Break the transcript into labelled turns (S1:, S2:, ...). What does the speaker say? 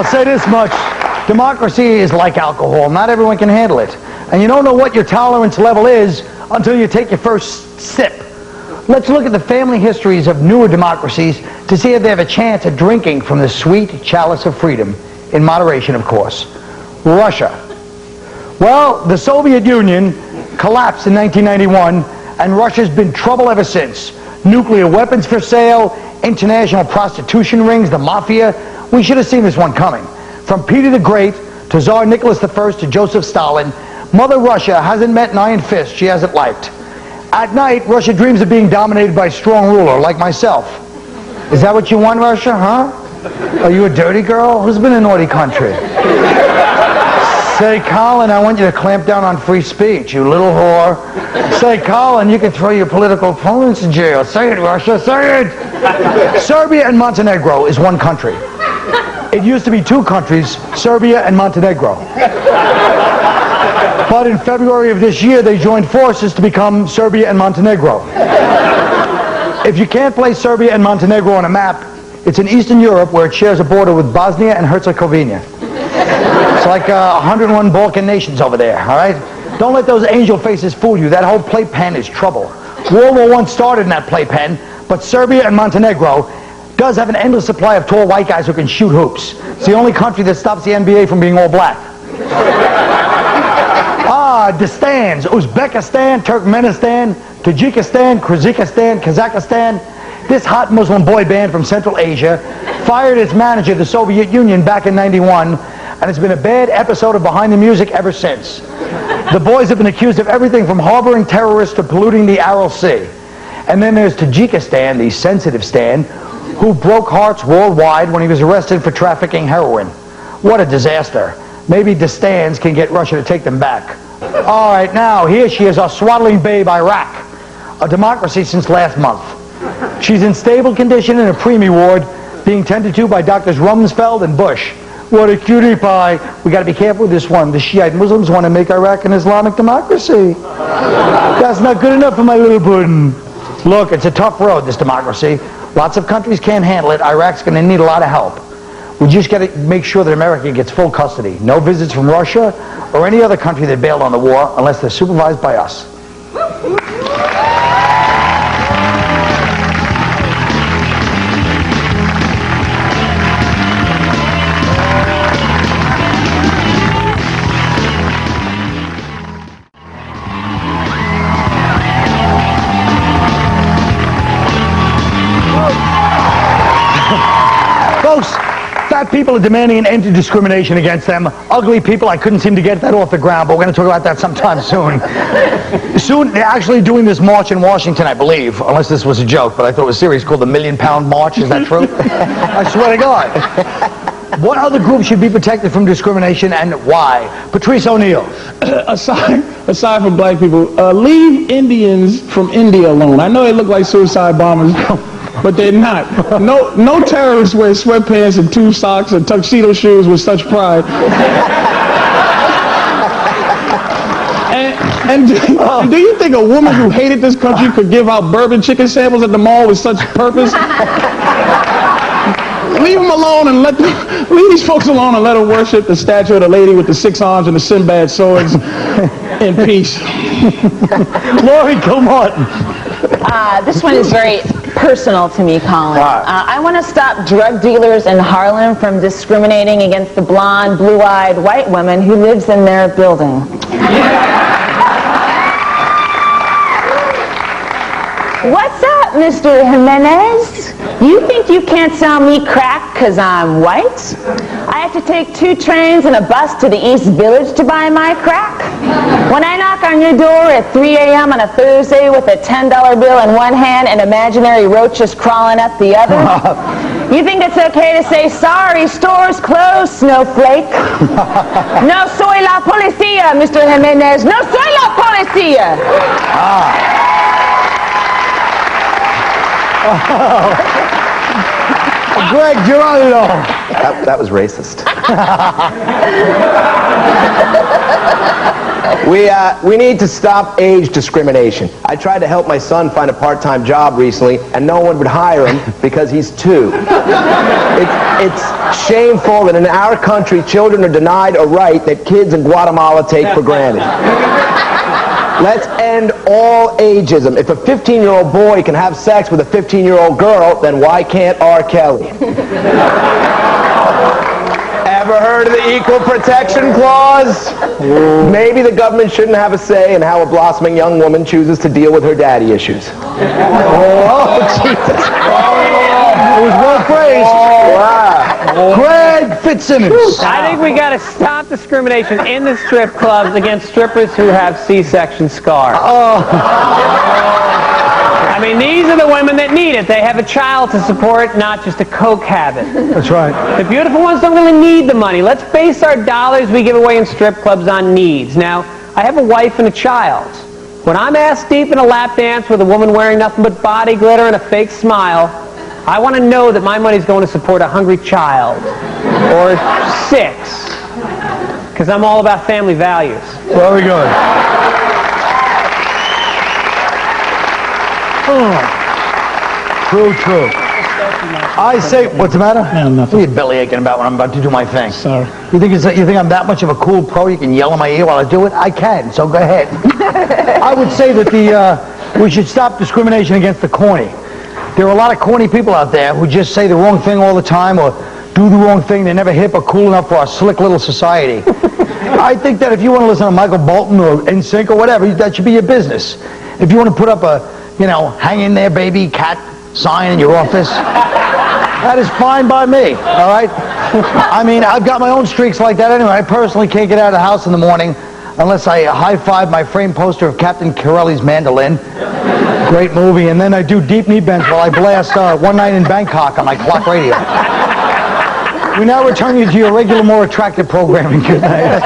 S1: I'll say this much. Democracy is like alcohol. Not everyone can handle it. And you don't know what your tolerance level is until you take your first sip. Let's look at the family histories of newer democracies to see if they have a chance at drinking from the sweet chalice of freedom, in moderation, of course. Russia. Well, the Soviet Union collapsed in 1991, and Russia's been trouble ever since. Nuclear weapons for sale, international prostitution rings, the mafia. We should have seen this one coming. From Peter the Great to Tsar Nicholas I to Joseph Stalin, Mother Russia hasn't met an iron fist she hasn't liked. At night, Russia dreams of being dominated by a strong ruler like myself. Is that what you want, Russia, huh? Are you a dirty girl? Who's been a naughty country? Say, Colin, I want you to clamp down on free speech, you little whore. Say, Colin, you can throw your political opponents in jail. Say it, Russia, say it! Serbia and Montenegro is one country. It used to be two countries, Serbia and Montenegro. But in February of this year, they joined forces to become Serbia and Montenegro. If you can't place Serbia and Montenegro on a map, it's in Eastern Europe where it shares a border with Bosnia and Herzegovina. It's like 101 Balkan nations over there, all right? Don't let those angel faces fool you. That whole playpen is trouble. World War I started in that playpen, but Serbia and Montenegro does have an endless supply of tall white guys who can shoot hoops. It's the only country that stops the NBA from being all black. The stands, Uzbekistan, Turkmenistan, Tajikistan, Kyrgyzstan, Kazakhstan. This hot Muslim boy band from Central Asia fired its manager, the Soviet Union, back in '91, and it's been a bad episode of Behind the Music ever since. The boys have been accused of everything from harboring terrorists to polluting the Aral Sea. And then there's Tajikistan, the sensitive Stan, who broke hearts worldwide when he was arrested for trafficking heroin. What a disaster. Maybe the Stans can get Russia to take them back. All right, now, here she is, our swaddling babe, Iraq, a democracy since last month. She's in stable condition in a preemie ward, being tended to by Doctors Rumsfeld and Bush. What a cutie pie. We got to be careful with this one. The Shiite Muslims want to make Iraq an Islamic democracy. That's not good enough for my little pudding. Look, it's a tough road, this democracy. Lots of countries can't handle it. Iraq's going to need a lot of help. We just got to make sure that America gets full custody. No visits from Russia or any other country that bailed on the war unless they're supervised by us. Fat people are demanding an end to discrimination against them. Ugly people, I couldn't seem to get that off the ground, but we're going to talk about that sometime soon. Soon, they're actually doing this march in Washington, I believe, unless this was a joke, but I thought it was serious, called the $1 Million March. Is that true? I swear to God. What other groups should be protected from discrimination and why? Patrice Oneal.
S2: Aside from black people, leave Indians from India alone. I know they look like suicide bombers. But they're not. No terrorists wear sweatpants and tube socks and tuxedo shoes with such pride. And do you think a woman who hated this country could give out bourbon chicken samples at the mall with such purpose? Leave them alone and leave these folks alone and let them worship the statue of the lady with the 6 arms and the Sinbad swords in peace.
S1: Lori Kilmartin.
S3: This one is very personal to me, Colin. I want to stop drug dealers in Harlem from discriminating against the blonde, blue-eyed white woman who lives in their building. What's up, Mr. Jimenez? You think you can't sell me crack because I'm white? I have to take 2 trains and a bus to the East Village to buy my crack? When I knock on your door at 3 a.m. on a Thursday with a $10 bill in one hand and imaginary roaches crawling up the other, you think it's okay to say, sorry, store's closed, snowflake? No soy la policía, Mr. Jimenez. No soy la policía.
S1: Greg Giraldo.
S4: That was racist. We need to stop age discrimination. I tried to help my son find a part-time job recently, and no one would hire him because he's 2. It's shameful that in our country, children are denied a right that kids in Guatemala take for granted. Let's end all ageism. If a 15-year-old boy can have sex with a 15-year-old girl, then why can't R. Kelly? Ever heard of the Equal Protection Clause? Maybe the government shouldn't have a say in how a blossoming young woman chooses to deal with her daddy issues.
S1: Oh, Jesus. It was well phrased.
S4: Wow.
S1: Greg Fitzsimmons.
S5: I think we got to stop discrimination in the strip clubs against strippers who have C-section scars. I mean, these are the women that need it. They have a child to support, not just a coke habit.
S1: That's right.
S5: The beautiful ones don't really need the money. Let's base our dollars we give away in strip clubs on needs. Now, I have a wife and a child. When I'm ass deep in a lap dance with a woman wearing nothing but body glitter and a fake smile, I want to know that my money's going to support a hungry child. Or 6. Because I'm all about family values.
S1: Very good. True. I say, what's the matter?
S2: No, nothing.
S1: What are you belly aching about when I'm about to do my thing?
S2: Sorry.
S1: You think I'm that much of a cool pro? You can yell in my ear while I do it? I can, so go ahead. I would say that we should stop discrimination against the corny. There are a lot of corny people out there who just say the wrong thing all the time or do the wrong thing. They're never hip or cool enough for our slick little society. I think that if you want to listen to Michael Bolton or NSYNC or whatever, that should be your business. If you want to put up a, hang in there, baby, cat sign in your office, that is fine by me, all right? I mean, I've got my own streaks like that anyway. I personally can't get out of the house in the morning unless I high-five my framed poster of Captain Corelli's Mandolin. Great movie. And then I do deep knee bends while I blast One Night in Bangkok on my clock radio. We now return you to your regular, more attractive programming. Good night.